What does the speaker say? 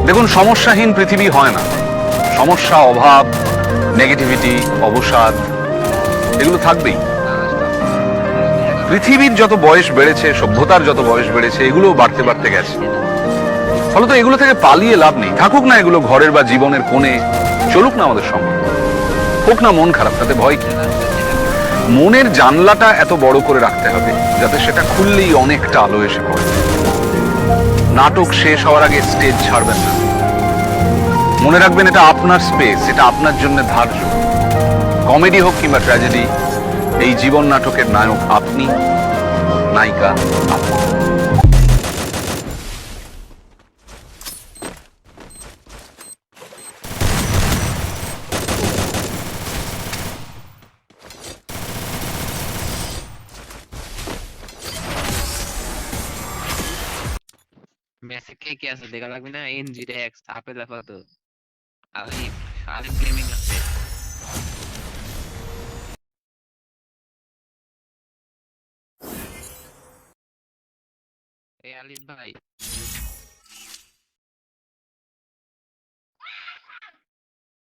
দেখুন, সমস্যাহীন পৃথিবী হয় না। সমস্যা, অভাব, নেগেটিভিটি, অবসাদ এগুলো থাকবেই। পৃথিবীর যত বয়স বেড়েছে, সভ্যতার যত বয়স বেড়েছে, এগুলো বাড়তে বাড়তে গেছে। ফলত এগুলো থেকে পালিয়ে লাভ নেই। থাকুক না এগুলো ঘরের বা জীবনের কোণে, চলুক না আমাদের সঙ্গে। হোক না মন খারাপ, তাতে ভয় কি? মনের জানলাটা এত বড় করে রাখতে হবে যাতে সেটা খুললেই অনেকটা আলো এসে পড়ে। নাটক শেষ হওয়ার আগে স্টেজ ছাড়বেন না। মনে রাখবেন, এটা আপনার স্পেস, এটা আপনার জন্য ধার্য। কমেডি হোক কিংবা ট্র্যাজেডি, এই জীবন নাটকের নায়ক আপনি, নায়িকা আপনি। ম্যাচে কে কে আছে দেখা লাগবে না? এনজি রেক্স, আপেল আপাতত, আলিফ, আলিফ গেমিং আছে। এই আলিফ ভাই,